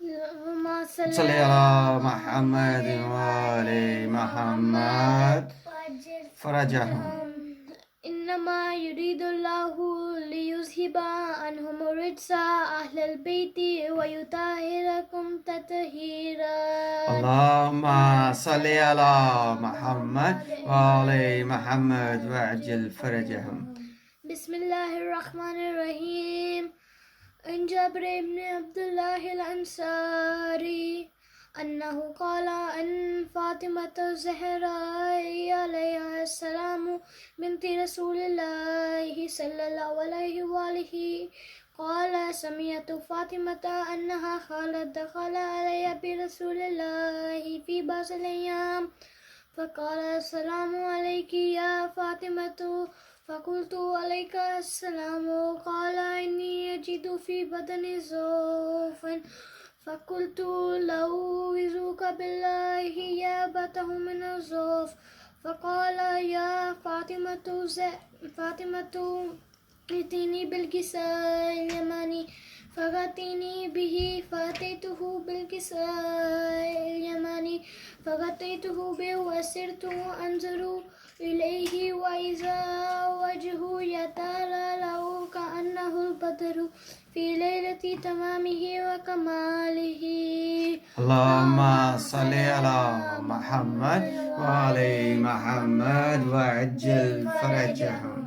اللهم صل على محمد وآل محمد فرجهم. إنما يريد الله ليذهب عنهم الرجس أهل البيت ويطهركم تطهيرا. اللهم صل على محمد وآل محمد وعجل فرجهم. بسم الله الرحمن الرحيم. عن جابر بن عبد الله الأنصاري أنه قال عن فاطمة الزهراء عليها السلام بنت رسول الله صلى الله عليه وآله قال سمعت فاطمة أنها قالت دخل علي برسول الله في بعض الأيام فقال السلام عليك يا فاطمة فقلت عليك السلام. قال إني أجد في بدني ضعفا فقلت له وذوك بالله يا بته من الضعف. فقال يا فاطمة ائتني بالكساء اليماني فغطيني به فأتيته بالكساء اليماني فغطيته به وسرت أنظر إليه وإذا وجهه يتلألأ كأنه البدر في ليلة تمامه وكماله. اللهم صل على محمد وآل محمد وعجل فرجهم.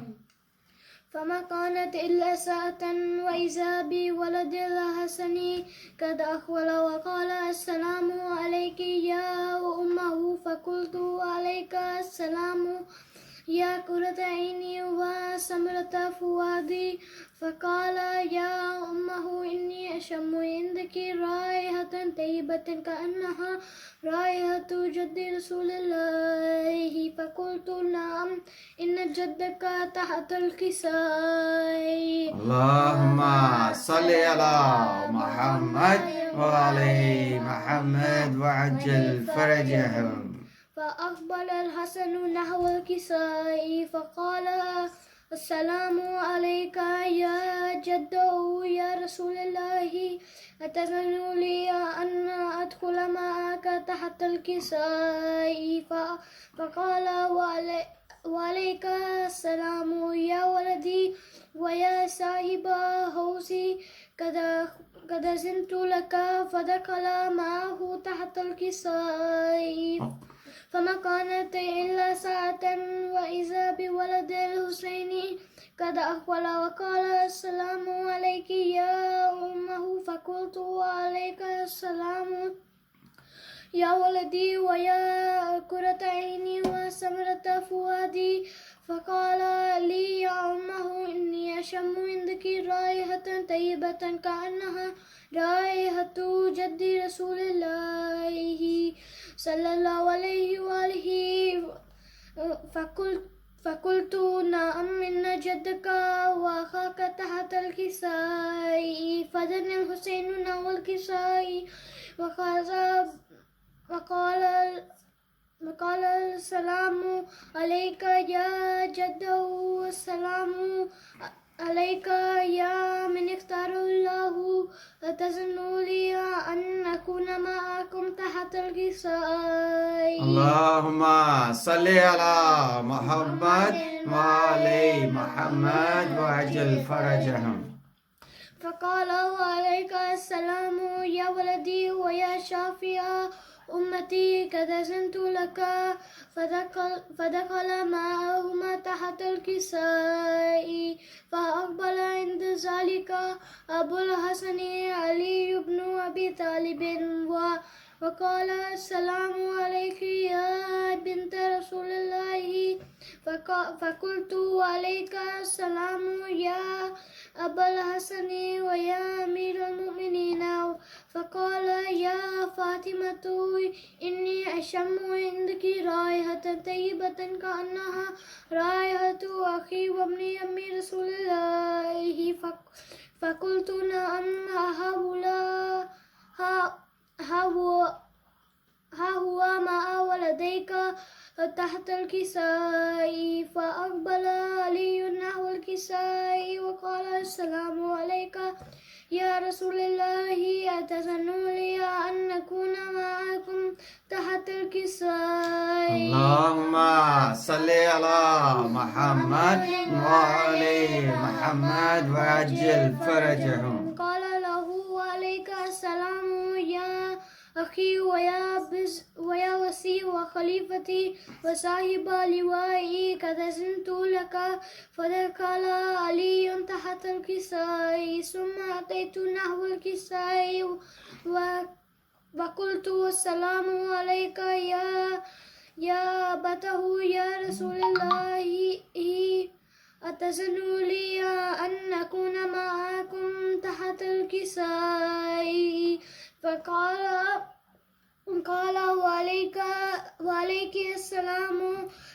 فما كانت إلا ساعة وإذا بولد الحسن قد أخول وقال السلام عليك يا أمه فقلت عليك السلام يا قرة عيني وسمرة فؤادي. فقال يا أمه إني أشم عندك رائحة طيبة كأنها رائحة جد رسول الله. فقلت نعم إن جدك تحت الكساء. اللهم صل على محمد وآل محمد وعجل فرجهم. فأقبل الحسن نحو الكساء فقال السلام عليك يا جد يا رسول الله أتذن لي أن أدخل معك تحت الكساء. فقال وعليك السلام يا ولدي ويا صاحب حوزي قد أذنت لك. فدخل معه تحت الكساء فما كانت إلا ساعة وإذا بولد الحسين قد أقبل وقال السلام عليك يا أمه فقلت وعليك السلام يا ولدي ويا قرة عيني وسمرة فؤادي. فقال لي يا أمه إني أشم عندك رائحة طيبة كأنها رائحة جد رسول الله صلى الله عليه وآله. فقلت نعم إن جدك وأخاك تحت الكساء. فدنا الحسين نحو الكساء وقال السلام عليك يا جد والسلام عليك يا من اختار الله. أتظن لي أن أكون معكم تحت الكساء. اللهم صل على محمد وآل محمد وعجل فرجهم. فقال وعليك السلام يا ولدي ويا شافع أمتي قد أذنت لك. فدخل معهما تحت الكساء فأقبل عند ذلك أبو الحسن علي بن أبي طالب وقال السلام عليك يا بنت رسول الله. فقلت عليك السلام يا أبا الحسن ويا أمير المؤمنين. فقال يا فاطمة إني أشم عندك رائحة طيبة كأنها رائحة أخي وابن أمي رسول الله. فقلت نعم ها هو مع ولديك تحت الكساء. فأقبل علي نحو الكساء الكسائي وقال السلام عليك يا رسول الله أتذن لي أن نكون معكم تحت الكسائي اللهم صل على محمد وعلى محمد وعجل فرجهم. قال له وعليك السلام يا أخي ويا وسي وخليفتي وصاحب لوائي قد أذنت لك. فدخل علي تحت الكساء ثم أتيت نحو الكساء وقلت السلام عليك يا أبته يا رسول الله أتذن لي أن نكون معكم تحت الكساء. فقال وعليك السلام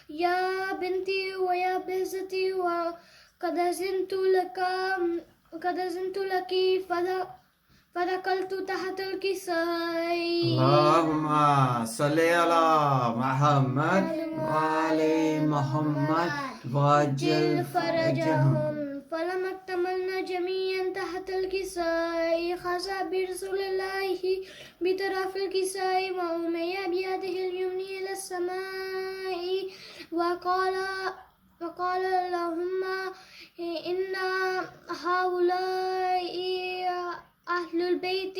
يا بنتي ويا بنتي وقد أذنت لك فدخلت تحت الكساء. اللهم صل على محمد وعلى محمد وعجل فرجهم. فلما اكتملنا جميعا تحت الكساء خزى برسول الله بطرف الكساء وأمي بيده اليمنى إلى السماء وقال اللهم إن هؤلاء أهل البيت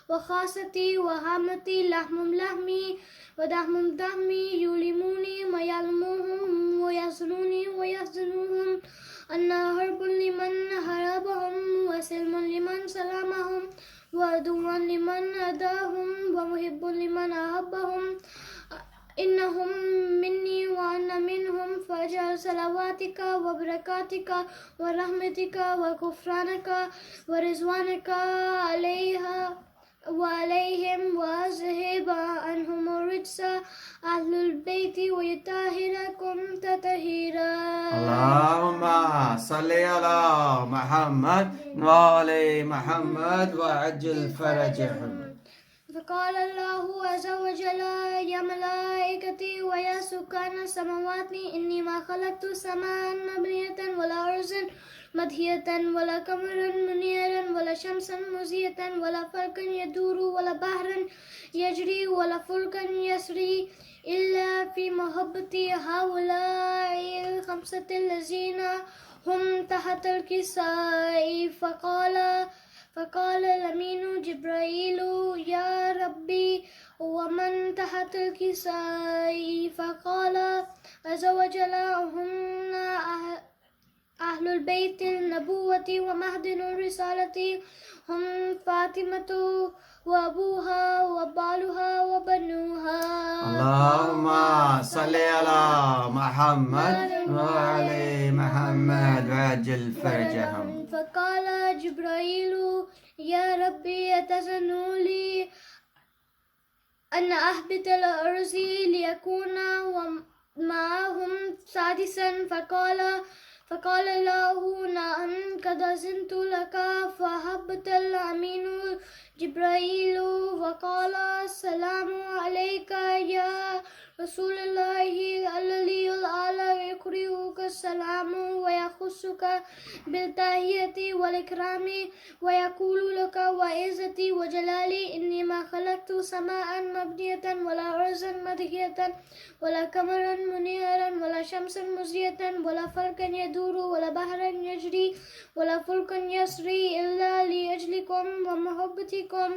وخاصتي وهامتي لحم لحمي ودم دمي يؤلموني ويلموهم ويحزنوني ويحزنوهم أن هرب لمن هربهم وسلم لمن سلمهم وعدو لمن أداهم ومحب لمن أحبهم إنهم مني وأنا منهم. فاجعل صلواتك وبركاتك ورحمتك وغفرانك ورضوانك عليها وعليهم وأذهب عنهم الرجس أهل البيت ويطهركم تطهيرا. اللهم صل على محمد وعلى محمد وعجل فرجهم. فقال الله عز وجل يا ملائكتي ويا سكان السماوات إني ما خلقت السماء مبنية ولا أرضا مدهية ولا قمرا منيرا ولا شمسا مزية ولا فلكا يدور ولا بحرا يجري ولا فلكا يسري إلا في محبة هؤلاء الخمسة الذين هم تحت الكساء. فقال الأمين جبرائيل يا ربي ومن تحت الكساء؟ فقال عز وجل هم أهل البيت النبوة ومهد الرسالة هم فاطمة وأبوها وبالها وبنوها. اللهم صل على محمد وعلى محمد وعجل فرجهم. فقال جبرائيل يا ربي أتذن لي أن أهبط الأرض ليكون معهم سادسا. فقال الله نعم قد أذنت لك. فهبط الأمين جبرائيل وقال السلام عليك يا رسول الله الذي الأعلى يقرئك السلام ويخصك بالتحية والإكرام ويقول لك وعزتي وجلالي إني ما خلقت سماء مبنية ولا أرضا مدهية ولا قمرا منيرا ولا شمسا مزية ولا فلكا يدور ولا بحرا يجري ولا فلكا يسري إلا لأجلكم ومحبتكم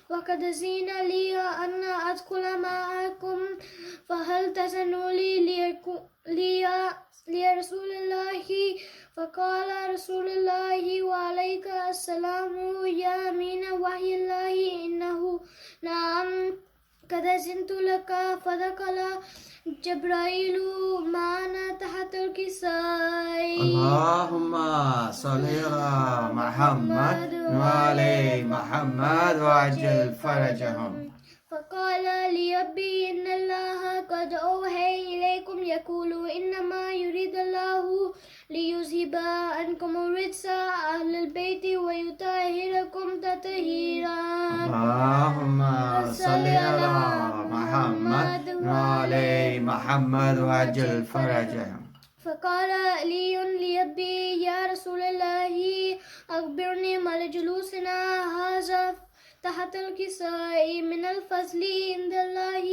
وقد زين لي أن أدخل معكم. فهل تزنوا لي رسول الله؟ فقال رسول الله وعليك السلام يا أمين وحي الله إنه نعم قد أذنت لك. فدخل جبرائيل معنا تحت الكساء. اللهم صل على محمد وعلى محمد وعجل فرجهم. فقال لربي إن الله قد أوحي إليكم يقول إنما يريد الله ليذهب عنكم الرجس أهل البيت ويطهركم تطهيرا. اللهم صل على محمد وعلى محمد وعجل فرجهم. فقال علي لأبي يا رسول الله أخبرني ما لجلوسنا هذا تحت الكساء من الفضل عند الله.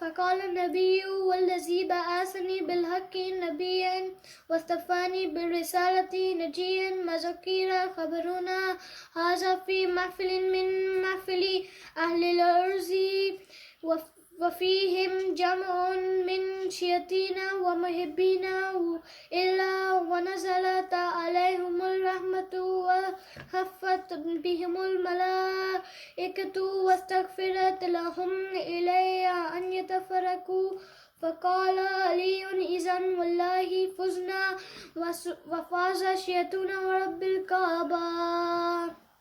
فقال النبي والذي بعثني بالحق نبيا واصطفاني بالرسالة نجيا ما ذكر خبرنا هذا في محفل من محفل أهل الأرض وفيهم جمع من شياطين ومحبين إلا ونزلت عليهم الرحمة وخفت بهم الملائكة واستغفرت لهم إلي أن يتفرقوا. فقال علي إذن والله فزنا وفاز شياطين ورب الكعبة.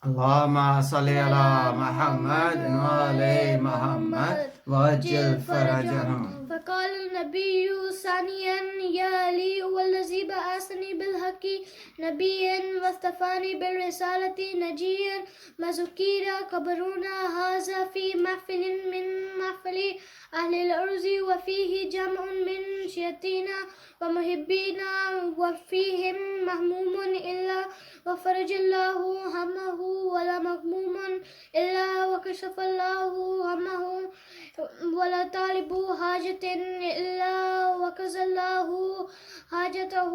اللهم صل على محمد وعلى محمد وعجل فرجهم. فقال النبي ثانيا يا علي والذي بعثني بالحق نبيا واصطفاني بالرسالة نجيا ما ذكر خبرنا هذا في محفل من محفل أهل الأرض وفيه جمع من شياطين ومحبين وفيهم مهموم إلا وفرج الله همه ولا مغموم إلا وكشف الله همه ولا طالب حاجة إلا وكذا الله حاجته.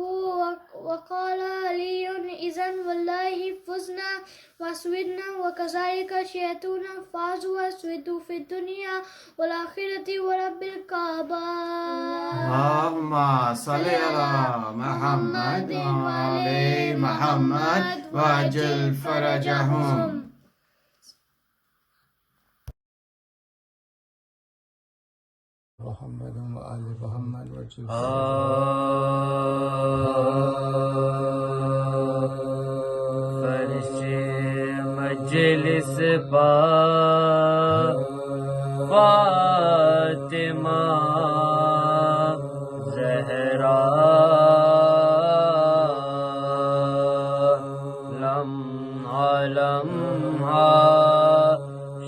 وقال علي إذن والله فزنا وأسودنا وكذلك شياطين فازوا وأسودوا في الدنيا والآخرة ورب الكعبة. اللهم صل على محمد وعلى محمد وعجل فرجهم. محمد وآل محمد وجل فرش مجلس پا فاطمہ زہرا لمحہ لمحہ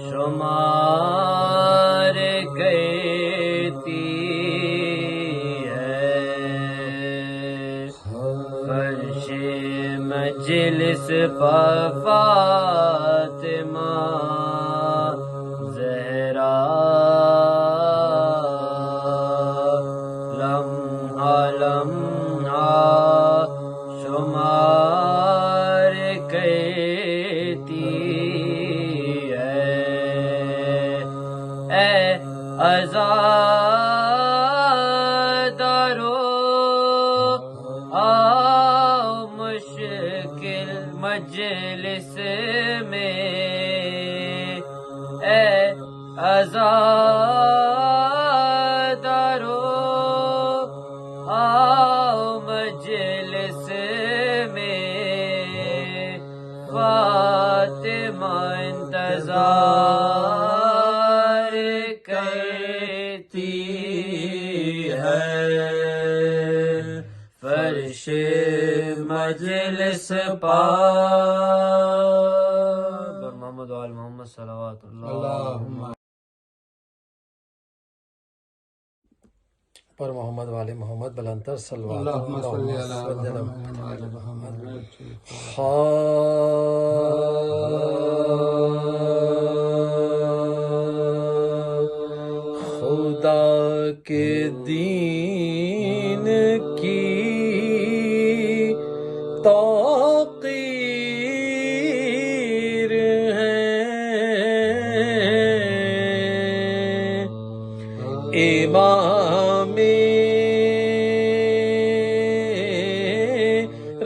شمار گئی فرش مجلس پا فاطمہ زہرا لمحہ لمحہ شمار کہتی ہے اے عزادارو مشکل مجلس میں اے عزادارو مجلس میں فاطمہ انتظار کرتی ہے فرش مجلس پا محمد وآل محمد صلوات اللہم پر محمد والے محمد بلندر صلوات اللہم صلی علی محمد وعلی محمد خدا کے دین کی توقیر ہے امام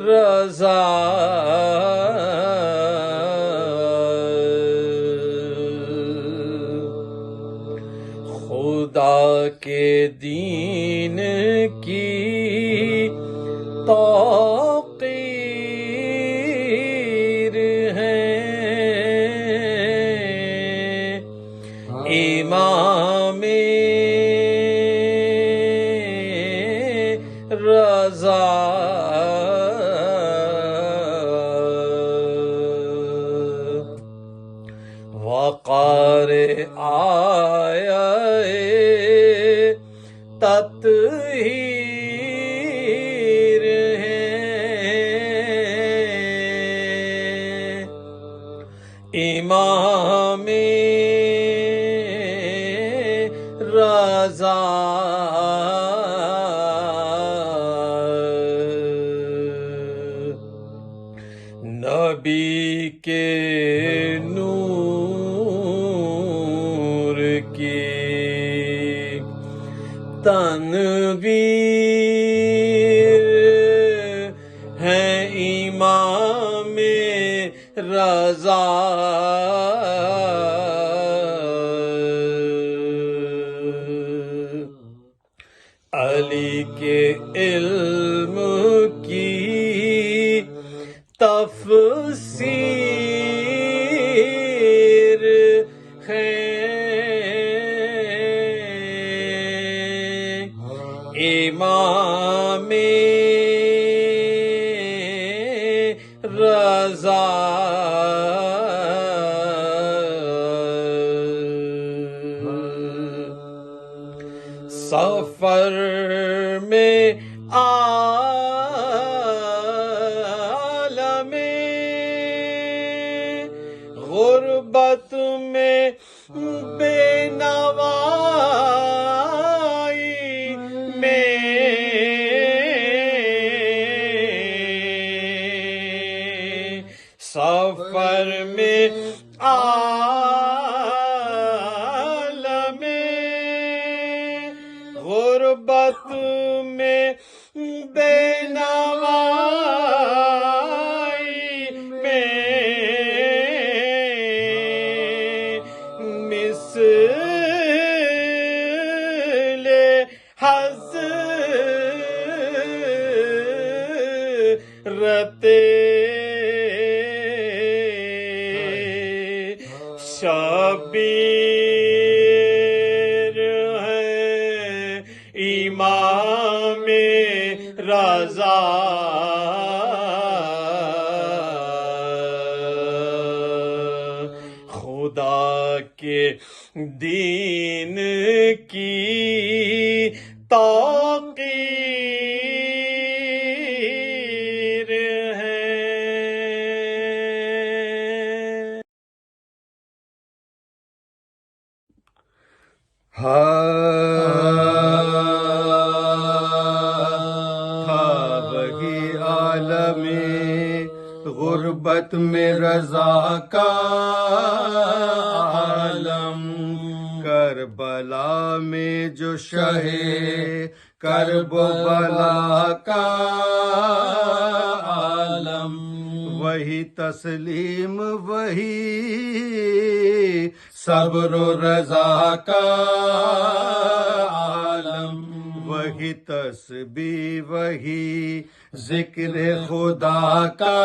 رضا خدا کے دین کی توقیر ہے امام رضا امام رضا نبی کے نور کی تنویر ہے امام رضا علی کے علم کی تفسیر ہے امام رضا سفر میں عالم غربت میں بے نوائی میں سفر میں عالم غربت میں بے نوائی میں مثل حضرت شبیر ہے امام رضا خدا کے دین کی توقیر ہے تھا وہی عالم غربت میں رضا کا عالم کربلا میں جو شہ کرب و بلا کا عالم وہی تسلیم وہی صبر و رضا کا عالم وہی تسبیح وہی ذکر خدا کا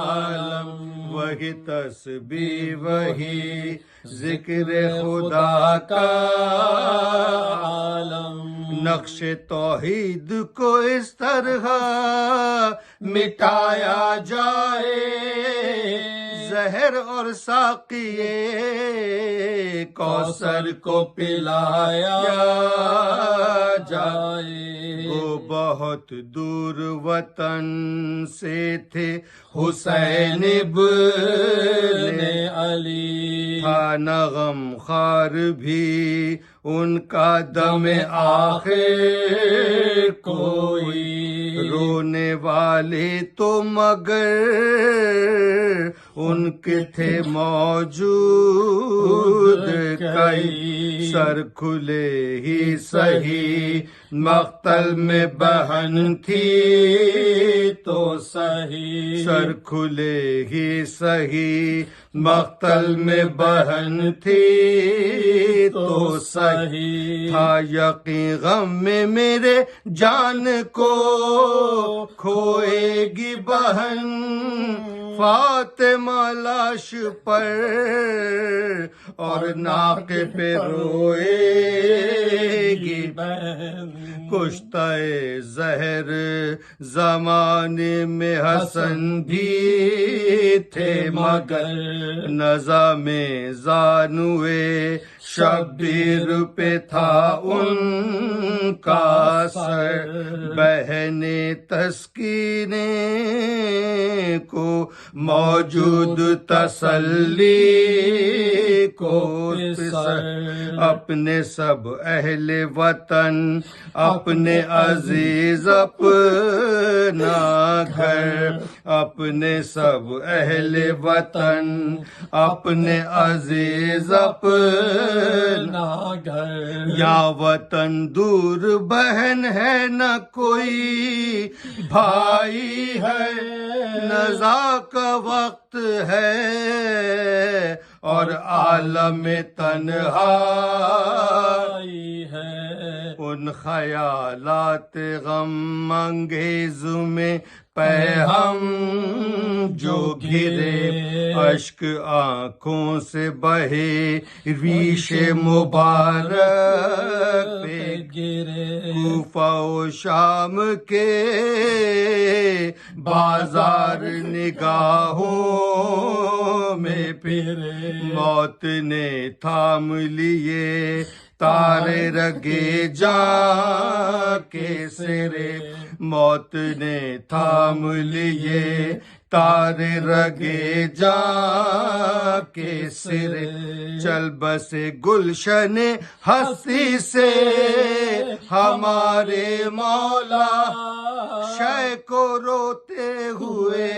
عالم وہی تسبیح وہی ذکر خدا کا عالم نقش توحید کو اس طرح مٹایا جائے زہر اور ساقیے کوثر کو پلایا جائے وہ بہت دور وطن سے تھے حسین ابن علی تھا نغم خار بھی ان کا دم آخر کوئی رونے والے تو مگر ان کے تھے موجود کئی سر کھلے ہی سہی مقتل میں بہن تھی تو سہی سر کھلے ہی سہی مقتل میں بہن تھی تو سہی تھا یقین غم میں میرے جان کو کھوئے گی بہن فاطمہ لاش پر اور ناک پہ روئے گی بہن کشتہ زہر زمانے میں حسن بھی تھے مگر نزا میں زانوے شبیر پہ تھا ان کا سر بہن تسکین کو موجود تسلی کو اپنے سب اہل وطن اپنے عزیز اپنا گھر اپنے سب اہل وطن اپنے عزیز اپنا گھر یا وطن دور بہن ہے نہ کوئی بھائی ہے نزا کا وقت ہے اور عالم تنہائی ہے ان خیالات غم انگیز میں پہ ہم جو گرے اشک آنکھوں سے بہے ریش مبارک پہ گرے کوفہ و شام کے بازار نگاہوں میں پھرے موت نے تھام لیے تارے رگے جاں کے سرے موت نے تھام لیے تارے رگے جاں کے سرے چل بسے گلشن ہستی سے ہمارے مولا شے کو روتے ہوئے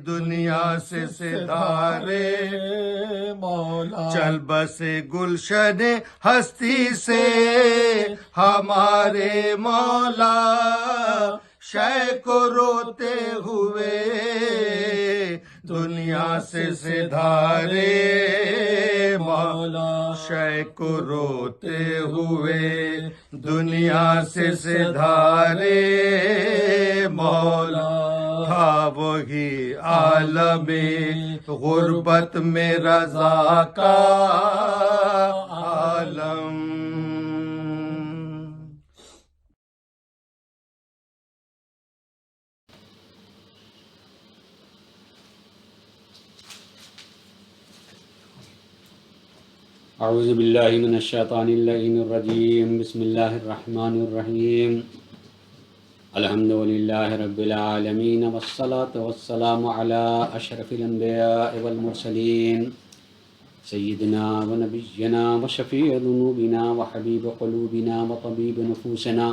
دنیا سے سدھارے مولا چل بسے گلشن ہستی سے ہمارے مولا شے کو روتے ہوئے دنیا سے سدھارے مولا شے کو روتے ہوئے دنیا سے سدھارے مولا تھا وہی عالم غربت میں رضا کا عالم اعوذ باللہ من الشیطان اللعین الرجیم بسم اللہ الرحمن الرحیم الحمد للہ رب العالمین والصلاة والسلام علی اشرف الانبیاء والمرسلین سیدنا و نبینا و شفیع ذنوبنا و حبیب قلوبنا و طبیب نفوسنا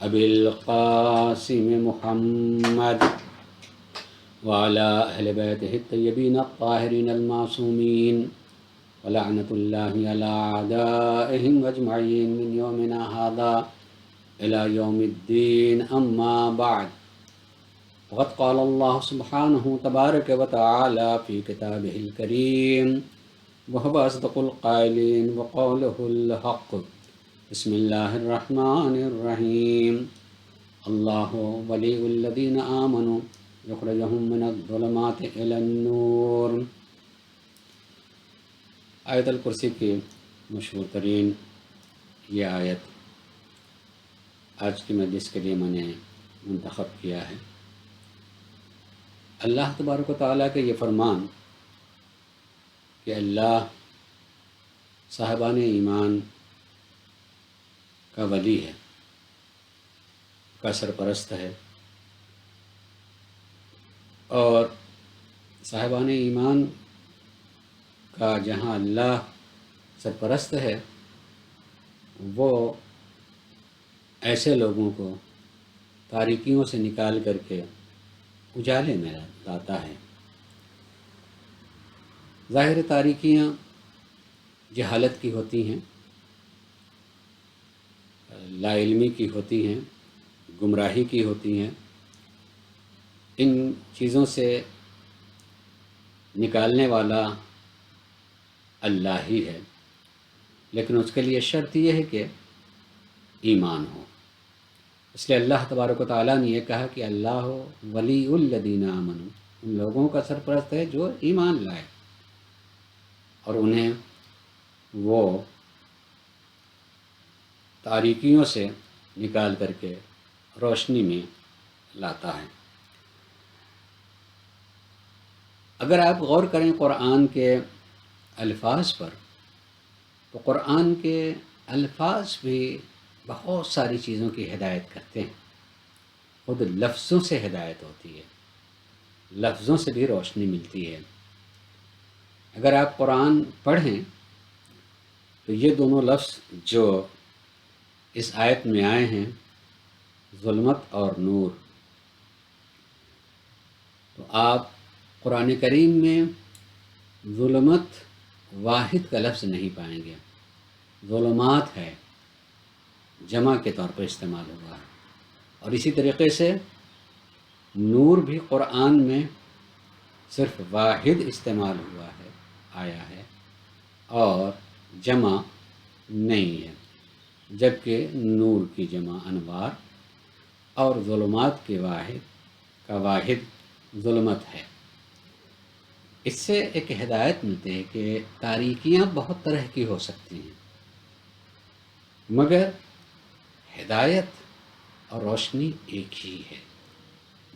ابی القاسم محمد وعلى اہل بیتہ الطیبین الطاہرین المعصومین ولعنة الله على أعدائهم أجمعين من يومنا هذا إلى يوم الدين أما بعد وقد قال الله سبحانه تبارك وتعالى في كتابه الكريم وهو أصدق القائلين وقوله الحق بسم الله الرحمن الرحيم الله ولي الذين آمنوا يخرجهم من الظلمات إلى النور آیت الکرسی کی مشہور ترین یہ آیت آج کی مجلس کے لیے میں نے منتخب کیا ہے۔ اللہ تبارک و تعالیٰ کے یہ فرمان کہ اللہ صاحبان ایمان کا ولی ہے، کا سرپرست ہے، اور صاحبان ایمان کا جہاں اللہ سرپرست ہے وہ ایسے لوگوں کو تاریکیوں سے نکال کر کے اجالے میں لاتا ہے۔ ظاہر تاریکیاں جہالت کی ہوتی ہیں، لا علمی کی ہوتی ہیں، گمراہی کی ہوتی ہیں، ان چیزوں سے نکالنے والا اللہ ہی ہے، لیکن اس کے لیے شرط یہ ہے کہ ایمان ہو۔ اس لیے اللہ تبارک و تعالیٰ نے یہ کہا کہ اللہ ولی الذین آمنوا، ان لوگوں کا سرپرست ہے جو ایمان لائے اور انہیں وہ تاریکیوں سے نکال کر کے روشنی میں لاتا ہے۔ اگر آپ غور کریں قرآن کے الفاظ پر تو قرآن کے الفاظ بھی بہت ساری چیزوں کی ہدایت کرتے ہیں، خود لفظوں سے ہدایت ہوتی ہے۔ لفظوں سے بھی روشنی ملتی ہے۔ اگر آپ قرآن پڑھیں تو یہ دونوں لفظ جو اس آیت میں آئے ہیں، ظلمت اور نور، تو آپ قرآن کریم میں ظلمت واحد کا لفظ نہیں پائیں گے، ظلمات ہے، جمع کے طور پر استعمال ہوا ہے۔ اور اسی طریقے سے نور بھی قرآن میں صرف واحد استعمال ہوا ہے، آیا ہے، اور جمع نہیں ہے، جبکہ نور کی جمع انوار اور ظلمات کے واحد ظلمت ہے۔ اس سے ایک ہدایت ملتی ہے کہ تاریکیاں بہت طرح کی ہو سکتی ہیں، مگر ہدایت اور روشنی ایک ہی ہے،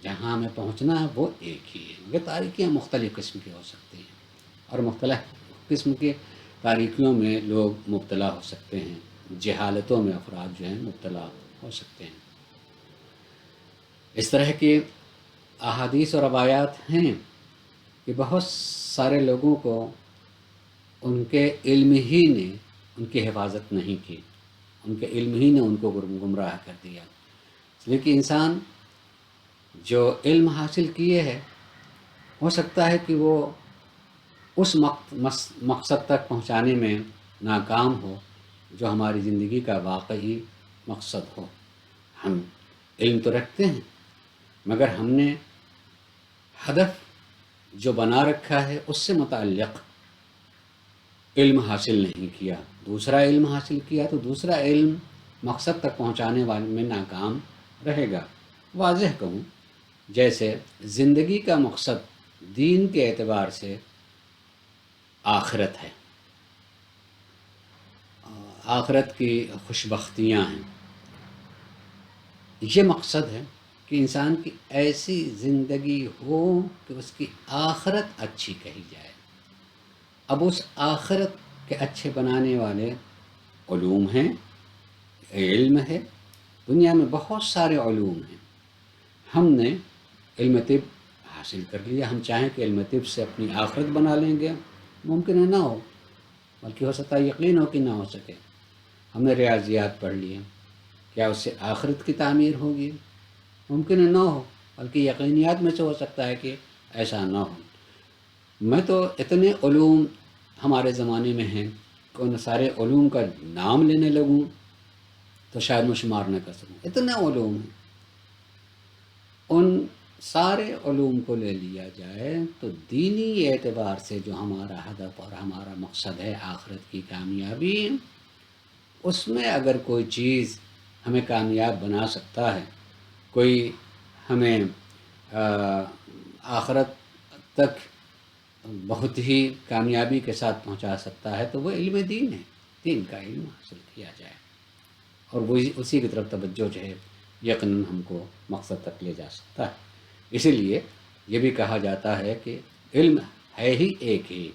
جہاں ہمیں پہنچنا ہے وہ ایک ہی ہے، مگر تاریکیاں مختلف قسم کی ہو سکتی ہیں، اور مختلف قسم کی تاریکیوں میں لوگ مبتلا ہو سکتے ہیں، جہالتوں میں افراد جو ہیں مبتلا ہو سکتے ہیں۔ اس طرح کی احادیث اور روایات ہیں کہ بہت سارے لوگوں کو ان کے علم ہی نے ان کی حفاظت نہیں کی، ان کے علم ہی نے ان کو گمراہ کر دیا۔ اس لیے کہ انسان جو علم حاصل کیے ہے، ہو سکتا ہے کہ وہ اس مقصد تک پہنچانے میں ناکام ہو جو ہماری زندگی کا واقعی مقصد ہو۔ ہم علم تو رکھتے ہیں، مگر ہم نے ہدف جو بنا رکھا ہے اس سے متعلق علم حاصل نہیں کیا، دوسرا علم حاصل کیا تو دوسرا علم مقصد تک پہنچانے والے میں ناکام رہے گا۔ واضح کہوں، جیسے زندگی کا مقصد دین کے اعتبار سے آخرت ہے، آخرت کی خوشبختیاں ہیں، یہ مقصد ہے کہ انسان کی ایسی زندگی ہو کہ اس کی آخرت اچھی کہی جائے۔ اب اس آخرت کے اچھے بنانے والے علوم ہیں، علم ہے، دنیا میں بہت سارے علوم ہیں۔ ہم نے علم طب حاصل کر لیا، ہم چاہیں کہ علم طب سے اپنی آخرت بنا لیں گے، ممکن ہے نہ ہو، بلکہ ہو سکتا ہے یقین ہو کہ نہ ہو سکے۔ ہم نے ریاضیات پڑھ لیے، کیا اس سے آخرت کی تعمیر ہوگی؟ ممکن ہے نہ ہو، بلکہ یقینیات میں سے ہو سکتا ہے کہ ایسا نہ ہو۔ میں تو اتنے علوم ہمارے زمانے میں ہیں کہ ان سارے علوم کا نام لینے لگوں تو شاید میں شمار نہ کر سکوں، اتنے علوم ہیں۔ ان سارے علوم کو لے لیا جائے تو دینی اعتبار سے جو ہمارا ہدف اور ہمارا مقصد ہے آخرت کی کامیابی، اس میں اگر کوئی چیز ہمیں کامیاب بنا سکتا ہے، کوئی ہمیں آخرت تک بہت ہی کامیابی کے ساتھ پہنچا سکتا ہے تو وہ علم دین ہے، دین کا علم حاصل کیا جائے، اور وہ اسی کی طرف توجہ جو ہے یقیناً ہم کو مقصد تک لے جا سکتا ہے۔ اسی لیے یہ بھی کہا جاتا ہے کہ علم ہے ہی ایک ہی،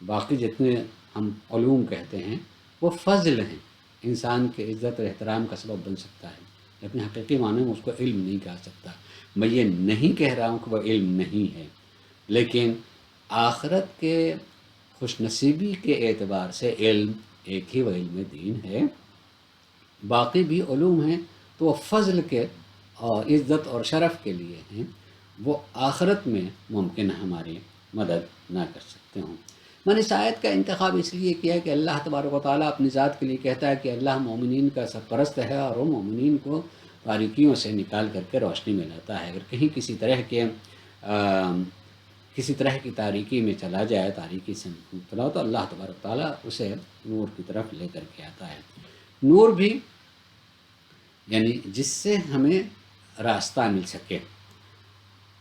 باقی جتنے ہم علوم کہتے ہیں وہ فضل ہیں، انسان کے عزت اور احترام کا سبب بن سکتا ہے، لیکن حقیقی معنی میں اس کو علم نہیں کہا سکتا۔ میں یہ نہیں کہہ رہا ہوں کہ وہ علم نہیں ہے، لیکن آخرت کے خوش نصیبی کے اعتبار سے علم ایک ہی وہ علم دین ہے، باقی بھی علوم ہیں تو وہ فضل کے اور عزت اور شرف کے لیے ہیں، وہ آخرت میں ممکن ہماری مدد نہ کر سکتے ہوں۔ میں نے اس آیت کا انتخاب اس لیے کیا کہ اللہ تبارک و تعالیٰ اپنی ذات کے لیے کہتا ہے کہ اللہ مومنین کا سرپرست ہے اور وہ مومنین کو تاریکیوں سے نکال کر کے روشنی میں لاتا ہے۔ اگر کہیں کسی طرح کی تاریکی میں چلا جائے، تاریکی سے مبتلا ہو، تو اللہ تبارک و تعالیٰ اسے نور کی طرف لے کر کے آتا ہے۔ نور بھی یعنی جس سے ہمیں راستہ مل سکے۔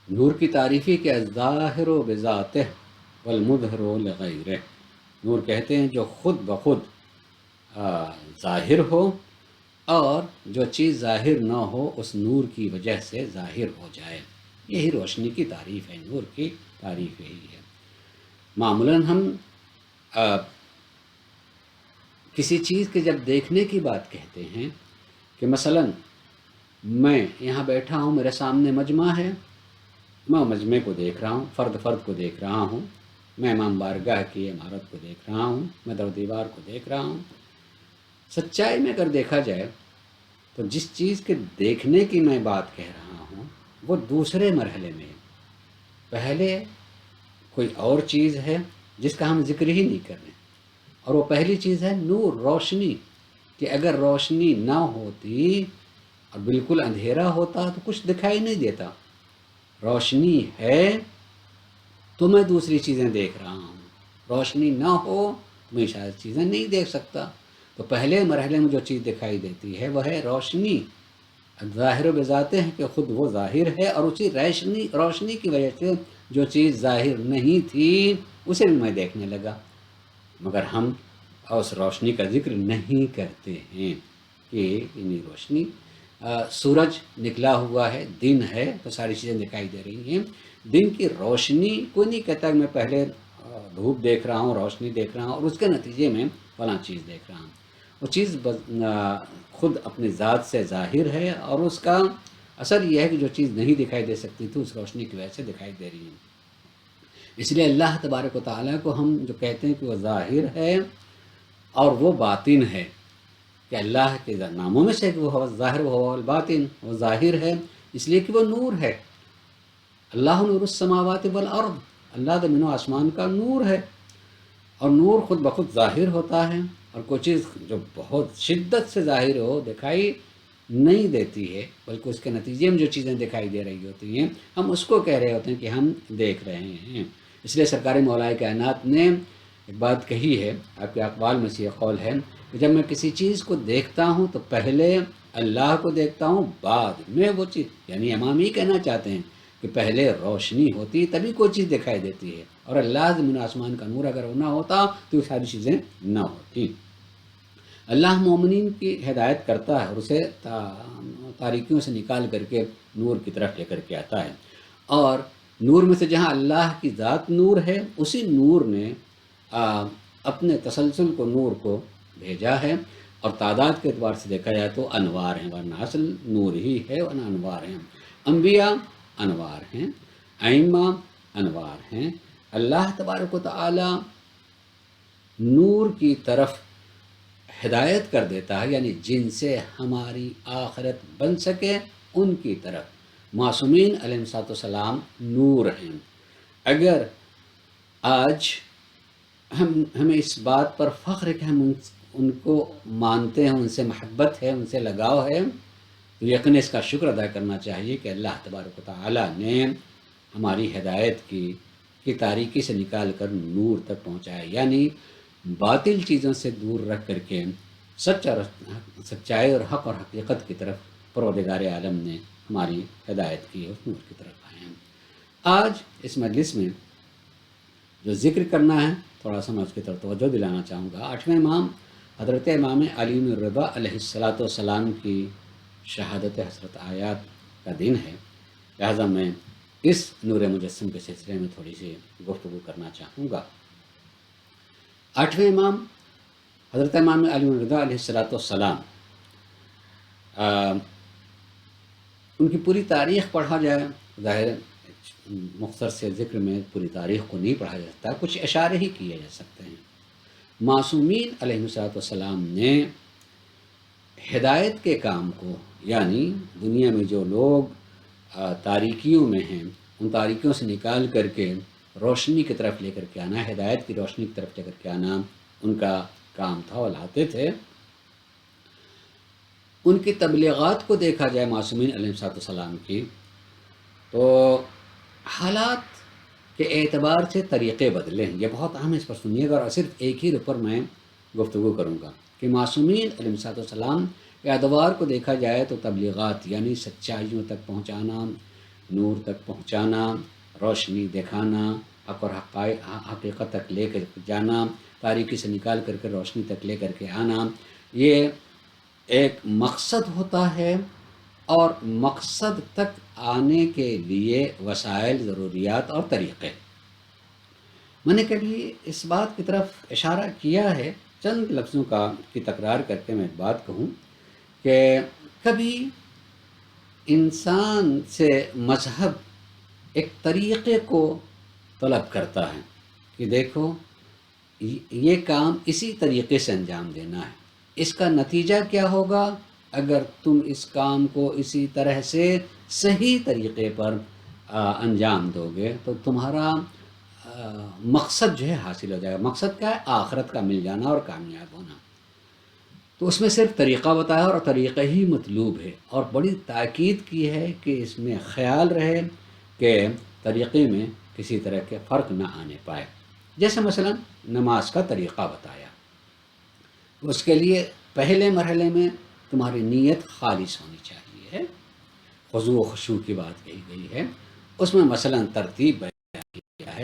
نور کی تعریفی کہ الظاہر بذاتہ والمظہر لغیرہ، نور کہتے ہیں جو خود بخود ظاہر ہو اور جو چیز ظاہر نہ ہو اس نور کی وجہ سے ظاہر ہو جائے، یہی روشنی کی تعریف ہے، نور کی تعریف یہی ہے۔ معمولاً ہم کسی چیز کے جب دیکھنے کی بات کہتے ہیں کہ مثلاً میں یہاں بیٹھا ہوں، میرے سامنے مجمع ہے، میں مجمع کو دیکھ رہا ہوں، فرد فرد کو دیکھ رہا ہوں، میں امام بارگاہ کی عمارت کو دیکھ رہا ہوں، میں در دیوار کو دیکھ رہا ہوں۔ سچائی میں اگر دیکھا جائے تو جس چیز کے دیکھنے کی میں بات کہہ رہا ہوں وہ دوسرے مرحلے میں ہے۔ پہلے کوئی اور چیز ہے جس کا ہم ذکر ہی نہیں کر رہے، اور وہ پہلی چیز ہے نور، روشنی، کہ اگر روشنی نہ ہوتی اور بالکل اندھیرا ہوتا تو کچھ دکھائی نہیں دیتا۔ روشنی ہے تو میں دوسری چیزیں دیکھ رہا ہوں، روشنی نہ ہو تو میں شاید چیزیں نہیں دیکھ سکتا۔ تو پہلے مرحلے میں جو چیز دکھائی دیتی ہے وہ ہے روشنی، ظاہر و بذاتہ ہے کہ خود وہ ظاہر ہے، اور اسی روشنی کی وجہ سے جو چیز ظاہر نہیں تھی اسے بھی میں دیکھنے لگا، مگر ہم اس روشنی کا ذکر نہیں کرتے ہیں کہ یعنی روشنی، سورج نکلا ہوا ہے، دن ہے تو ساری چیزیں دکھائی دے رہی ہیں۔ دن کی روشنی کوئی نہیں کہتا کہ میں پہلے دھوپ دیکھ رہا ہوں، روشنی دیکھ رہا ہوں اور اس کے نتیجے میں فلاں چیز دیکھ رہا ہوں۔ وہ چیز خود اپنی ذات سے ظاہر ہے، اور اس کا اثر یہ ہے کہ جو چیز نہیں دکھائی دے سکتی تھی اس روشنی کی وجہ سے دکھائی دے رہی ہے۔ اس لیے اللہ تبارک و تعالیٰ کو ہم جو کہتے ہیں کہ وہ ظاہر ہے اور وہ باطن ہے، کہ اللہ کے ناموں میں سے کہ وہ ظاہر و الباطن، وہ ظاہر ہے اس لیے کہ وہ نور ہے۔ اللہ نور السماوات والارض، اللہ زمین و آسمان کا نور ہے، اور نور خود بخود ظاہر ہوتا ہے، اور کوئی چیز جو بہت شدت سے ظاہر ہو دکھائی نہیں دیتی ہے، بلکہ اس کے نتیجے میں جو چیزیں دکھائی دے رہی ہوتی ہیں ہم اس کو کہہ رہے ہوتے ہیں کہ ہم دیکھ رہے ہیں۔ اس لیے سرکار مولا کائنات نے ایک بات کہی ہے، آپ کے اقوال میں سے یہ قول ہے کہ جب میں کسی چیز کو دیکھتا ہوں تو پہلے اللہ کو دیکھتا ہوں، بعد میں وہ چیز، یعنی امام یہ کہنا چاہتے ہیں کہ پہلے روشنی ہوتی تبھی کوئی چیز دکھائی دیتی ہے، اور اللہ زمین آسمان کا نور اگر نہ ہوتا تو یہ ساری چیزیں نہ ہوتی۔ اللہ مومنین کی ہدایت کرتا ہے اور اسے تاریکیوں سے نکال کر کے نور کی طرف لے کر کے آتا ہے، اور نور میں سے جہاں اللہ کی ذات نور ہے اسی نور نے اپنے تسلسل کو، نور کو بھیجا ہے، اور تعداد کے اعتبار سے دیکھا جائے تو انوار ہیں، ورنہ اصل نور ہی ہے ورنہ انوار ہیں۔ انبیاء انوار ہیں، ائمہ انوار ہیں۔ اللہ تبارک و تعالی نور کی طرف ہدایت کر دیتا ہے، یعنی جن سے ہماری آخرت بن سکے ان کی طرف۔ معصومین علیہ السلام نور ہیں۔ اگر آج ہمیں اس بات پر فخر ہے کہ ہم ان کو مانتے ہیں، ان سے محبت ہے، ان سے لگاؤ ہے، تو یقین اس کا شکر ادا کرنا چاہیے کہ اللہ تبارک و تعالی نے ہماری ہدایت کی تاریکی سے نکال کر نور تک پہنچایا، یعنی باطل چیزوں سے دور رکھ کر کے سچائی اور حق اور حقیقت کی طرف پروردگار عالم نے ہماری ہدایت کی، اس نور کی طرف آئے ہیں۔ آج اس مجلس میں جو ذکر کرنا ہے تھوڑا سا میں اس کی طرف توجہ دلانا چاہوں گا۔ 8ویں امام حضرت امام علی بن رضا علیہ السلام کی شہادت حضرت آیات کا دن ہے، لہذا میں اس نور مجسم کے سلسلے میں تھوڑی سی گفتگو کرنا چاہوں گا۔ 8ویں امام حضرت امام علی بن رضا علیہ السلام، ان کی پوری تاریخ پڑھا جائے، ظاہر مختصر سے ذکر میں پوری تاریخ کو نہیں پڑھا جا سکتا، کچھ اشارے ہی کیے جا سکتے ہیں۔ معصومین علیہ السلام نے ہدایت کے کام کو، یعنی دنیا میں جو لوگ تاریکیوں میں ہیں ان تاریکیوں سے نکال کر کے روشنی کی طرف لے کر کے آنا، ہدایت کی روشنی کی طرف لے کر کے آنا ان کا کام تھا، وہ لاتے تھے۔ ان کی تبلیغات کو دیکھا جائے معصومین علیہ السلام کی، تو حالات کے اعتبار سے طریقے بدلے ہیں۔ یہ بہت اہم ہے، اس پر سنیے گا، اور صرف ایک ہی اوپر میں گفتگو کروں گا کہ معصومین علیہ السلام کے ادوار کو دیکھا جائے تو تبلیغات یعنی سچائیوں تک پہنچانا، نور تک پہنچانا، روشنی دکھانا، حق اور حقیقت تک لے کر جانا، تاریکی سے نکال کر کے روشنی تک لے کر کے آنا، یہ ایک مقصد ہوتا ہے، اور مقصد تک آنے کے لیے وسائل، ضروریات اور طریقے۔ میں نے کبھی اس بات کی طرف اشارہ کیا ہے، چند لفظوں کی تکرار کر کے میں ایک بات کہوں کہ کبھی انسان سے مذہب ایک طریقے کو طلب کرتا ہے کہ دیکھو یہ کام اسی طریقے سے انجام دینا ہے، اس کا نتیجہ کیا ہوگا اگر تم اس کام کو اسی طرح سے صحیح طریقے پر انجام دو گے تو تمہارا مقصد جو ہے حاصل ہو جائے گا۔ مقصد کیا ہے؟ آخرت کا مل جانا اور کامیاب ہونا۔ تو اس میں صرف طریقہ بتایا اور طریقہ ہی مطلوب ہے، اور بڑی تاکید کی ہے کہ اس میں خیال رہے کہ طریقے میں کسی طرح کے فرق نہ آنے پائے۔ جیسے مثلا نماز کا طریقہ بتایا، اس کے لیے پہلے مرحلے میں تمہاری نیت خالص ہونی چاہیے، خضوع و خشوع کی بات کہی گئی ہے، اس میں مثلا ترتیب بیان کیا ہے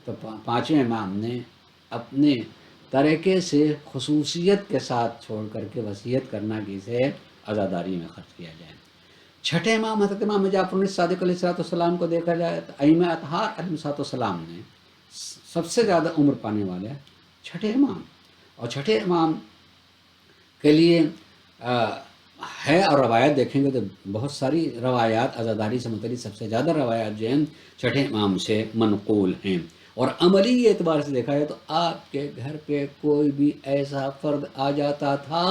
تو پانچویں امام نے اپنے طریقے سے خصوصیت کے ساتھ چھوڑ کر کے وصیت کرنا کہ اسے عزاداری میں خرچ کیا جائے۔ چھٹے امام حضرت امام جعفر صادق علیہ السلام کو دیکھا جائے تو ائمہ اطہار علیہ السلام نے سب سے زیادہ عمر پانے والے چھٹے امام، اور چھٹے امام کے لیے ہے، اور روایت دیکھیں گے تو بہت ساری روایات عزاداری سے متعلق سب سے زیادہ روایات جو ہیں چھٹے امام سے منقول ہیں۔ اور عملی اعتبار سے دیکھا جائے تو آپ کے گھر پہ کوئی بھی ایسا فرد آ جاتا تھا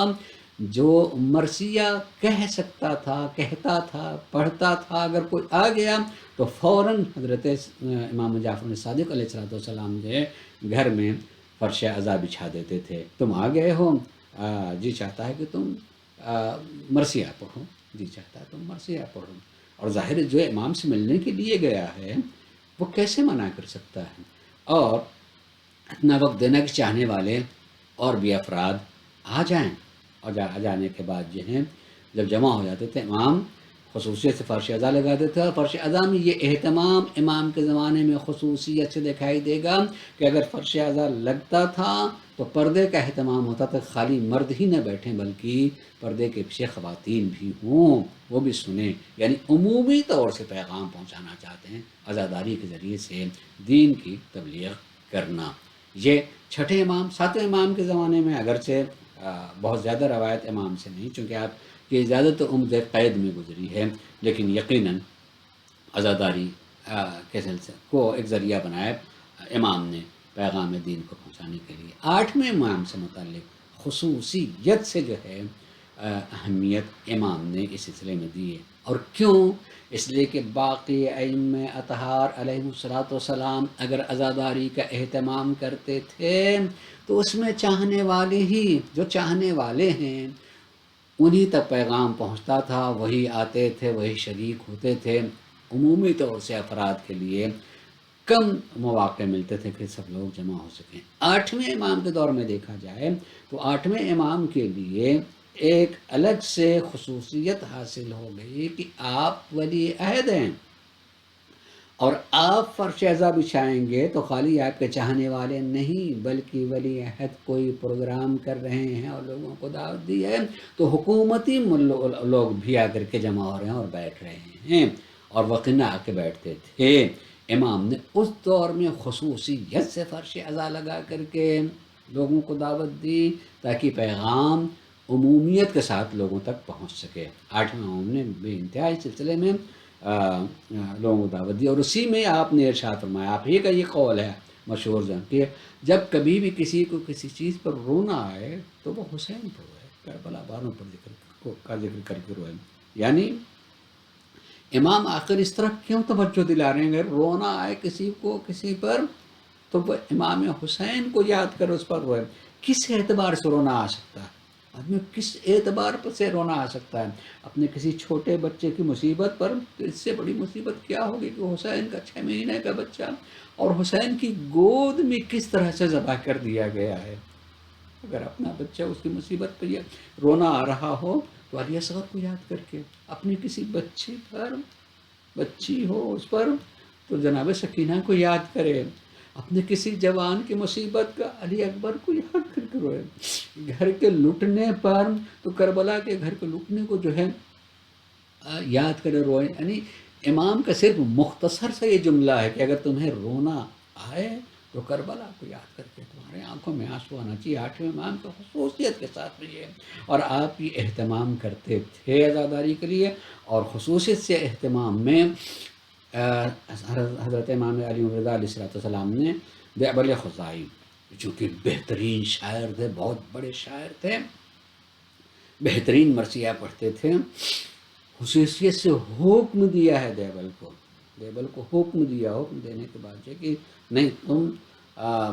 جو مرثیہ کہہ سکتا تھا، کہتا تھا، پڑھتا تھا، اگر کوئی آ گیا تو فوراً حضرت امام جعفر صادق علیہ السلام جو ہے گھر میں فرش عزا بچھا دیتے تھے۔ تم آ گئے ہو، جی چاہتا ہے کہ تم مرثیہ پڑھو، جی چاہتا ہے تم مرثیہ پڑھو۔ اور ظاہر جو امام سے ملنے کے لیے گیا ہے وہ کیسے منع کر سکتا ہے؟ اور اتنا وقت دینا کہ چاہنے والے اور بھی افراد آ جائیں، اور جانے کے بعد جو ہیں جب جمع ہو جاتے تھے امام خصوصیت سے فرش عزا لگا دیتے، اور فرش عزا میں یہ اہتمام امام کے زمانے میں خصوصیت سے دکھائی دے گا کہ اگر فرش عزا لگتا تھا تو پردے کا اہتمام ہوتا تھا، خالی مرد ہی نہ بیٹھیں بلکہ پردے کے پیچھے خواتین بھی ہوں، وہ بھی سنیں، یعنی عمومی طور سے پیغام پہنچانا چاہتے ہیں، عزاداری کے ذریعے سے دین کی تبلیغ کرنا۔ یہ چھٹے امام۔ ساتویں امام کے زمانے میں اگرچہ بہت زیادہ روایت امام سے نہیں، چونکہ آپ کی زیادہ عمر قید میں گزری ہے، لیکن یقیناً عزاداری کے سلسلے کو ایک ذریعہ بنایا امام نے پیغام دین کو پہنچانے کے لیے۔ آٹھویں امام سے متعلق خصوصیت سے جو ہے اہمیت امام نے اس سلسلے میں دی ہے، اور کیوں؟ اس لیے کہ باقی ائمہ اطہار علیہ السلام اگر عزاداری کا اہتمام کرتے تھے تو اس میں چاہنے والے ہی، جو چاہنے والے ہیں انہی تک پیغام پہنچتا تھا، وہی آتے تھے، وہی شریک ہوتے تھے۔ عمومی طور سے افراد کے لیے کم مواقع ملتے تھے کہ سب لوگ جمع ہو سکیں۔ آٹھویں امام کے دور میں دیکھا جائے تو آٹھویں امام کے لیے ایک الگ سے خصوصیت حاصل ہو گئی کہ آپ ولی عہد ہیں، اور آپ فرش عزا بچھائیں گے تو خالی آپ کے چاہنے والے نہیں بلکہ ولی عہد کوئی پروگرام کر رہے ہیں اور لوگوں کو دعوت دی ہے تو حکومتی لوگ بھی آ کر کے جمع ہو رہے ہیں اور بیٹھ رہے ہیں، اور وقنا آ کے بیٹھتے تھے۔ امام نے اس دور میں خصوصیت سے فرش عزا لگا کر کے لوگوں کو دعوت دی تاکہ پیغام عمومیت کے ساتھ لوگوں تک پہنچ سکے۔ آٹھویں امام نے بے انتہائی سلسلے میں لوگوں کو دعوت دی، اور اسی میں آپ نے ارشاد فرمایا، آپ ہی کا یہ قول ہے مشہور کہ جب کبھی بھی کسی کو کسی چیز پر رونا آئے تو وہ حسین پر روئے، کربلا والوں پر ذکر کر کے روئے۔ یعنی امام آخر اس طرح کیوں توجہ دلا رہے ہیں؟ اگر رونا آئے کسی کو کسی پر تو وہ امام حسین کو یاد کر اس پر روئے۔ کس اعتبار سے رونا آ سکتا ہے؟ آدمی کس اعتبار پر سے رونا آ سکتا ہے؟ اپنے کسی چھوٹے بچے کی مصیبت پر، تو اس سے بڑی مصیبت کیا ہوگی کہ حسین کا 6 مہینے کا بچہ اور حسین کی گود میں کس طرح سے ذبح کر دیا گیا ہے۔ اگر اپنا بچہ اس کی مصیبت پر یہ رونا آ رہا ہو تو علی اصغر کو یاد کر کے، اپنی کسی بچی پر، بچی ہو اس پر تو جناب سکینہ کو یاد کرے، اپنے کسی جوان کی مصیبت کا علی اکبر کو یاد کر کے روئے، گھر کے لٹنے پر تو کربلا کے گھر کے لٹنے کو جو ہے یاد کرے روئے۔ یعنی امام کا صرف مختصر سا یہ جملہ ہے کہ اگر تمہیں رونا آئے تو کربلا کو یاد کر کے تمہارے آنکھوں میں آنسو آنا چاہیے۔ آٹھویں امام کی خصوصیت کے ساتھ بھی ہے، اور آپ یہ اہتمام کرتے تھے عزاداری کے لیے، اور خصوصیت سے اہتمام میں حضرت امام علی رضا علیہ السلام نے بیعبل خزائی جو کہ بہترین شاعر تھے، بہت بڑے شاعر تھے، بہترین مرثیہ پڑھتے تھے، خصوصیت سے حکم دیا ہے دیبل کو حکم دیا، حکم دینے کے بعد جو کہ نہیں تم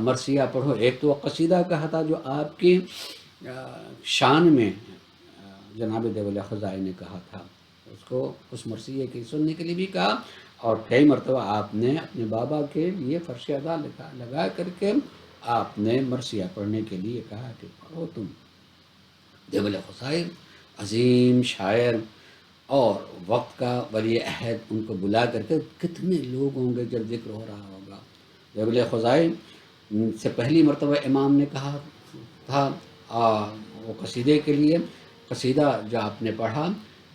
مرثیہ پڑھو۔ ایک تو قصیدہ کہا تھا جو آپ کی شان میں جناب دیبل خزائی نے کہا تھا، اس کو اس مرثیے کی سننے کے لیے بھی کہا، اور کئی مرتبہ آپ نے اپنے بابا کے لیے فرش عزا لگا کر کے آپ نے مرثیہ پڑھنے کے لیے کہا کہ پڑھو تم۔ دیبل خزائی عظیم شاعر اور وقت کا ولی عہد، ان کو بلا کر کے کتنے لوگ ہوں گے جب ذکر ہو رہا ہوگا، دیبل خزائی سے پہلی مرتبہ امام نے کہا تھا وہ قصیدے کے لیے، قصیدہ جو آپ نے پڑھا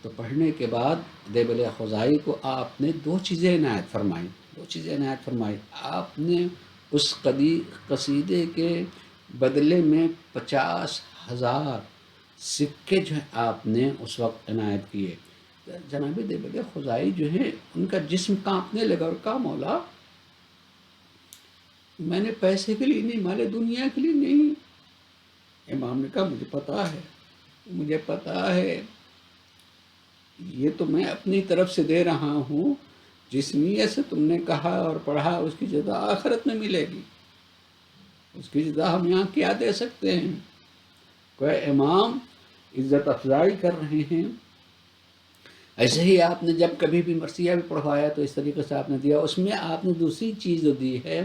تو پڑھنے کے بعد دیبل خزائی کو آپ نے دو چیزیں عنایت فرمائی. آپ نے اس قصیدے کے بدلے میں 50,000 سکے جو ہیں آپ نے اس وقت عنایت کیے. جناب دیبل خزائی جو ہے ان کا جسم کانپنے لگا اور کہا مولا میں نے پیسے کے لیے نہیں، مال دنیا کے لیے نہیں. امام نے کہا مجھے پتا ہے یہ تو میں اپنی طرف سے دے رہا ہوں، جس نیت سے تم نے کہا اور پڑھا اس کی جزا آخرت میں ملے گی، اس کی جزا ہم یہاں کیا دے سکتے ہیں. کوئی امام عزت افزائی کر رہے ہیں. ایسے ہی آپ نے جب کبھی بھی مرثیہ بھی پڑھوایا تو اس طریقے سے آپ نے دیا. اس میں آپ نے دوسری چیز جو دی ہے،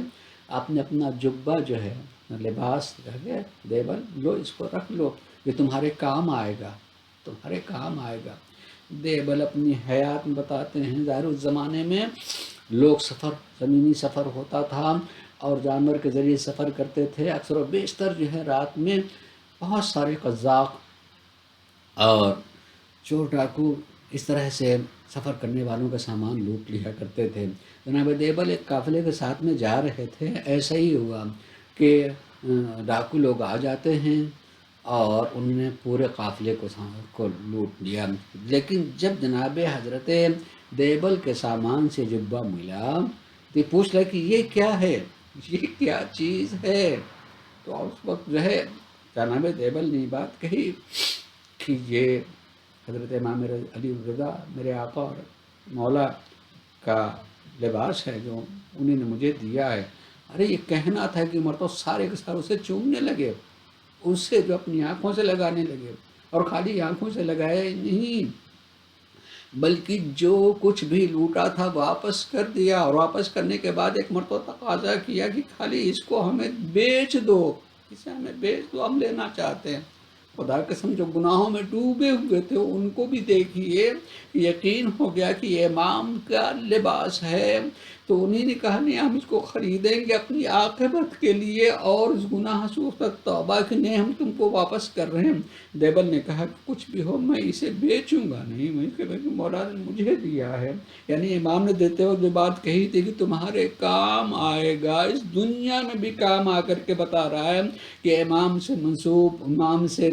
آپ نے اپنا جبہ جو ہے لباس کہہ گیا دیبل لو اس کو رکھ لو، یہ تمہارے کام آئے گا. دیبل اپنی حیات میں بتاتے ہیں ظاہر اس زمانے میں لوگ زمینی سفر ہوتا تھا اور جانور کے ذریعے سفر کرتے تھے. اکثر و بیشتر جو ہے رات میں بہت سارے قزاق اور چور ڈاکو اس طرح سے سفر کرنے والوں کا سامان لوٹ لیا کرتے تھے. جناب دیبل ایک قافلے کے ساتھ میں جا رہے تھے، ایسا ہی ہوا کہ ڈاکو لوگ آ جاتے ہیں اور انہوں نے پورے قافلے کو لوٹ لیا. لیکن جب جناب حضرت دیبل کے سامان سے جبہ ملا تو پوچھ لیا کہ یہ کیا ہے، یہ کیا چیز ہے. تو اس وقت جو ہے جناب دیبل نے بات کہی کہ یہ حضرت امام علی رضا میرے آقا اور مولا کا لباس ہے جو انہیں نے مجھے دیا ہے. ارے یہ کہنا تھا کہ مرتبہ سارے کے سارے اسے چومنے لگے، اسے جو اپنی آنکھوں سے لگانے لگے، اور خالی آنکھوں سے لگائے نہیں بلکہ جو کچھ بھی لوٹا تھا واپس کر دیا. اور واپس کرنے کے بعد ایک مرتبہ تقاضا کیا کہ خالی اس کو ہمیں بیچ دو، اسے ہمیں بیچ دو، ہم لینا چاہتے ہیں. خدا قسم جو گناہوں میں ڈوبے ہوئے تھے ان کو بھی دیکھیے، یقین ہو گیا کہ یہ امام کا لباس ہے. تو انہیں نے کہا نہیں ہم اس کو خریدیں گے اپنی عاقبت کے لیے اور اس گناہ سے اس پر توبہ کے لیے ہم تم کو واپس کر رہے ہیں. دیبل نے کہا کچھ بھی ہو میں اسے بیچوں گا نہیں، میں کہ مولا نے مجھے دیا ہے. یعنی امام نے دیتے ہوئے جو بات کہی تھی کہ تمہارے کام آئے گا، اس دنیا میں بھی کام آ کر کے بتا رہا ہے کہ امام سے منسوب، امام سے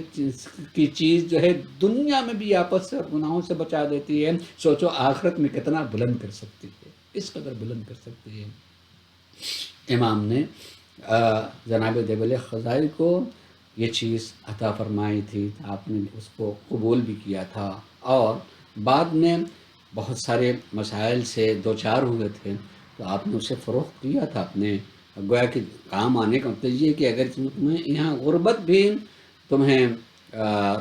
کی چیز جو ہے دنیا میں بھی آپس سے اور گناہوں سے بچا دیتی ہے. سوچو آخرت میں کتنا بلند کر سکتی ہے، اس قدر بلند کر سکتی ہے. امام نے جناب دیبل خزائی کو یہ چیز عطا فرمائی تھی، آپ نے اس کو قبول بھی کیا تھا اور بعد میں بہت سارے مسائل سے دو چار ہوئے تھے تو آپ نے اسے فروخت کیا تھا. اپنے گویا کہ کام آنے کا مطلب یہ کہ اگر تمہیں یہاں غربت بھی تمہیں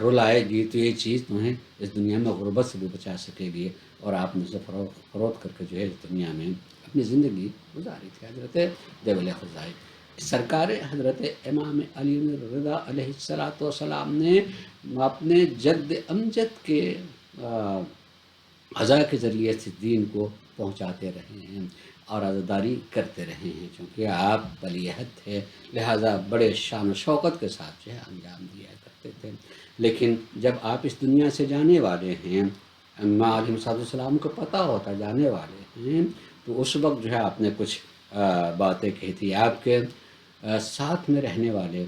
رلائے گی تو یہ چیز تمہیں اس دنیا میں غربت سے بھی بچا سکے گی. اور آپ نے اسے فروخت کر کے جو ہے اس دنیا میں اپنی زندگی گزاری تھی. حضرت دیبل خزائی سرکار حضرت امام علی رضا علیہ السلام نے اپنے جد امجد کے عزا کے ذریعے سے دین کو پہنچاتے رہے ہیں اور عزاداری کرتے رہے ہیں. چونکہ آپ ولی عہد تھے لہٰذا بڑے شان و شوقت کے ساتھ جو ہے انجام دیا کرتے تھے. لیکن جب آپ اس دنیا سے جانے والے ہیں، امام علیہ السلام کو پتہ ہوتا جانے والے ہیں، تو اس وقت جو ہے آپ نے کچھ باتیں کہی تھی. آپ کے ساتھ میں رہنے والے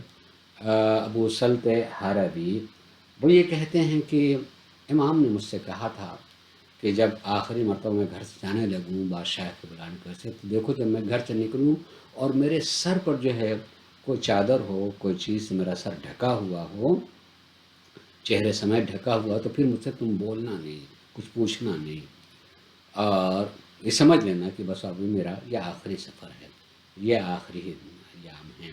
ابو سلط حربی وہ یہ کہتے ہیں کہ امام نے مجھ سے کہا تھا کہ جب آخری مرتبہ میں گھر سے جانے لگوں بادشاہ کے بلانے کر سے، تو دیکھو جب میں گھر سے نکلوں اور میرے سر پر جو ہے کوئی چادر ہو، کوئی چیز سے میرا سر ڈھکا ہوا ہو، چہرے سمیت ڈھکا ہوا، تو پھر مجھ سے تم بولنا نہیں، کچھ پوچھنا نہیں، اور یہ سمجھ لینا کہ بس ابھی میرا یہ آخری سفر ہے، یہ آخری ایام ہیں.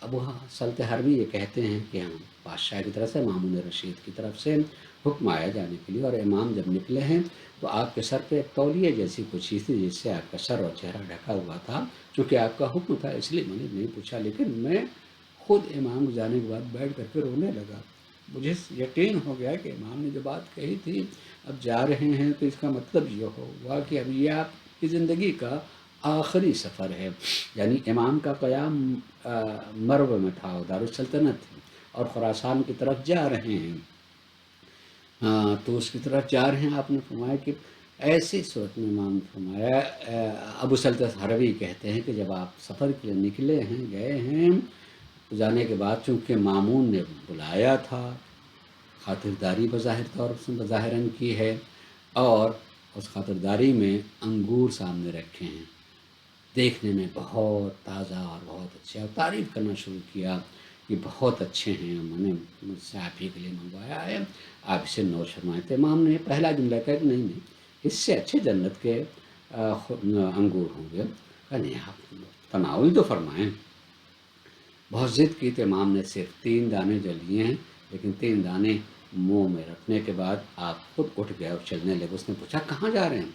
ابو سلط حربی یہ کہتے ہیں کہ ہم بادشاہ کی طرف سے، مامون رشید کی طرف سے حکم آیا جانے کے لیے، اور امام جب نکلے ہیں تو آپ کے سر پہ ایک تولیہ جیسی کوئی چیز تھی جس سے آپ کا سر اور چہرہ ڈھکا ہوا تھا. چونکہ آپ کا حکم تھا اس لیے میں نے نہیں پوچھا، لیکن میں خود امام کو جانے کے بعد بیٹھ کر کے رونے لگا. مجھے یقین ہو گیا کہ امام نے جو بات کہی تھی اب جا رہے ہیں تو اس کا مطلب یہ ہوا کہ اب یہ آپ کی زندگی کا آخری سفر ہے، یعنی امام کا قیام مرو میں تھا، دارالسلطنت تھی، اور خراسان کی طرف جا رہے ہیں، تو اس کی طرف جا رہے ہیں۔ آپ نے فرمایا کہ ایسی صورت میں امام نے فرمایا، ابو سلطنت ہروی کہتے ہیں کہ جب آپ سفر کے لیے نکلے ہیں، گئے ہیں، تو جانے کے بعد چونکہ مامون نے بلایا تھا، خاطرداری بظاہر طور سے بظاہراً کی ہے، اور اس خاطرداری میں انگور سامنے رکھے ہیں، دیکھنے میں بہت تازہ اور بہت اچھے، اور تعریف کرنا شروع کیا کہ بہت اچھے ہیں، میں نے مجھ سے آپ ہی کے لیے منگوایا ہے، آپ اسے نوش فرمائیں۔ تو امام نے پہلا جملہ کہا کہ نہیں، اس سے اچھے جنت کے انگور ہوں گے، نہیں آپ تناول تو فرمائیں۔ بہت ضد کی تو امام نے صرف 3 دانے جو لیے ہیں، لیکن 3 دانے منہ میں رکھنے کے بعد آپ خود اٹھ گئے اور چلنے لگے۔ اس نے پوچھا کہاں جا رہے ہیں؟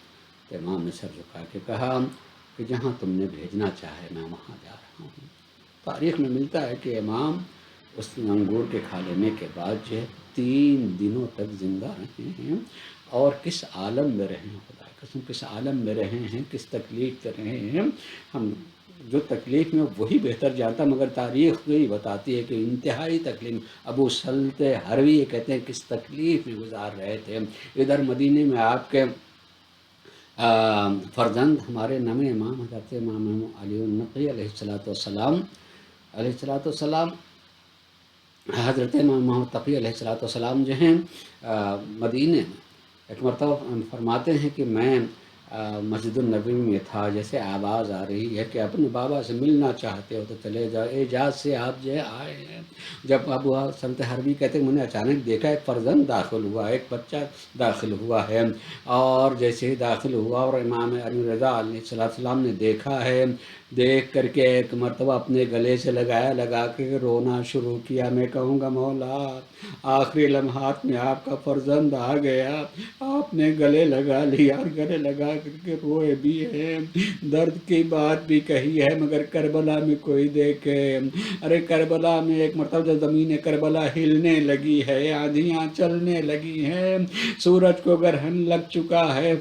تو امام نے سر جھکا کے کہا کہ جہاں تم نے بھیجنا چاہے میں وہاں جا رہا ہوں۔ تاریخ میں ملتا ہے کہ امام اس انگور کے کھا لینے کے بعد جو ہے 3 دنوں تک زندہ رہے ہیں، اور کس عالم میں رہے ہیں، خدا کی قسم کس عالم میں رہے ہیں، کس تکلیف میں رہے ہیں، ہم جو تکلیف میں وہی بہتر جانتا، مگر تاریخ یہی بتاتی ہے کہ انتہائی تکلیف۔ ابو سلطنت ہروی یہ کہتے ہیں کس تکلیف میں گزار رہے تھے۔ ادھر مدینے میں آپ کے فرزند ہمارے نامے امام حضرت امام علی النقی علیہ السلام حضرت امام محمد تقی علیہ السلام جو ہیں مدینے میں ایک مرتبہ فرماتے ہیں کہ میں مسجد النبی میں تھا، جیسے آواز آ رہی ہے کہ اپنے بابا سے ملنا چاہتے ہو تو چلے جاؤ، اعجاز سے آپ جو ہے آئے ہیں۔ جب ابو سلطنت ہروی کہتے ہیں میں نے اچانک دیکھا ایک فرزند داخل ہوا، ایک بچہ داخل ہوا ہے، اور جیسے ہی داخل ہوا اور امام علی رضا علیہ السلام نے دیکھا ہے، دیکھ کر کے ایک مرتبہ اپنے گلے سے لگا کے رونا شروع کیا۔ میں کہوں گا مولا آخری لمحات میں آپ کا فرزند آ گیا، آپ نے گلے لگا لیا اور گلے لگا کر کے روئے بھی ہیں، درد کی بات بھی کہی ہے، مگر کربلا میں کوئی دیکھے، ارے کربلا میں ایک مرتبہ جب زمین کربلا ہلنے لگی ہے، آندھیاں چلنے لگی ہیں، سورج کو گرہن لگ چکا ہے،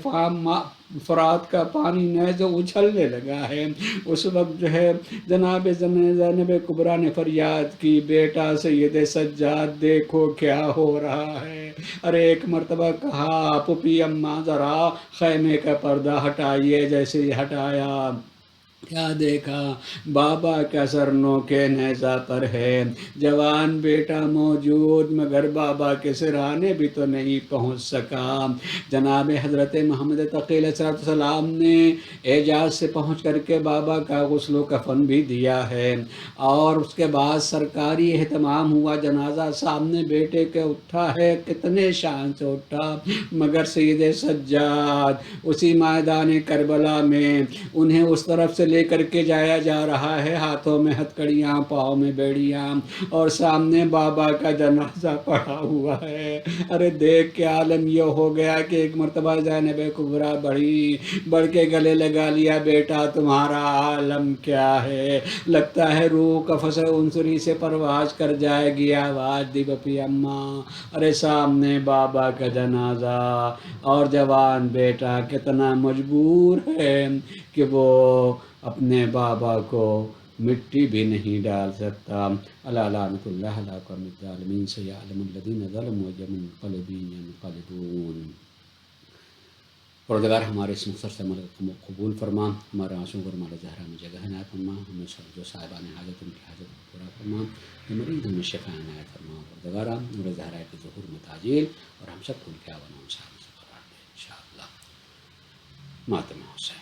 فرات کا پانی نیز اچھلنے لگا ہے، اس وقت جو ہے جناب زینب کبریٰ نے فریاد کی بیٹا سید سجاد دیکھو کیا ہو رہا ہے۔ ارے ایک مرتبہ کہا پھوپھی اماں ذرا خیمے کا پردہ ہٹائیے، جیسے ہی ہٹایا کیا دیکھا، بابا کا سر نوکے نیزہ پر ہے، جوان بیٹا موجود مگر بابا کے سرانے بھی تو نہیں پہنچ سکا۔ جناب حضرت محمد تقی علیہ السلام نے اعجاز سے پہنچ کر کے بابا کا غسل و کفن بھی دیا ہے، اور اس کے بعد سرکاری اہتمام ہوا، جنازہ سامنے بیٹے کے اٹھا ہے، کتنے شان سے اٹھا، مگر سید سجاد اسی میدان کربلا میں انہیں اس طرف سے لے کر کے جایا جا رہا ہے، ہاتھوں میں ہتکڑیاں، پاؤں میں بیڑیاں، اور سامنے بابا کا جنازہ پڑا ہوا ہے۔ ارے دیکھ کے عالم یہ ہو گیا کہ ایک مرتبہ زینب کبریٰ بڑھ کے گلے لگا لیا، بیٹا تمہارا عالم کیا ہے؟ لگتا ہے روح قفس عنصری سے پرواز کر جائے گی، آواز دی بپی اماں، ارے سامنے بابا کا جنازہ، اور جوان بیٹا کتنا مجبور ہے کہ وہ اپنے بابا کو مٹی بھی نہیں ڈال سکتا۔ الا لعنۃ اللہ علی القوم الظالمین، سیعلم الذین ظلموا أي منقلب ينقلبون۔ پروردگار ہمارے اس مختصر سے عمل کو قبول فرما، ہمارے آنسوؤں پر ہمارے زہرا میں جگہ عنایت فرما، ہمیں سب جو صاحبان حاجت ان کی حاجت کو پورا فرما، جو مریض ان میں شفا عنایت فرما۔ پروردگارا نور زہرا کے ظہور میں تاجیل، اور ہم سب کو ان کے آوان و انصار سے قرار دے انشاءاللہ۔ ماتم حسین۔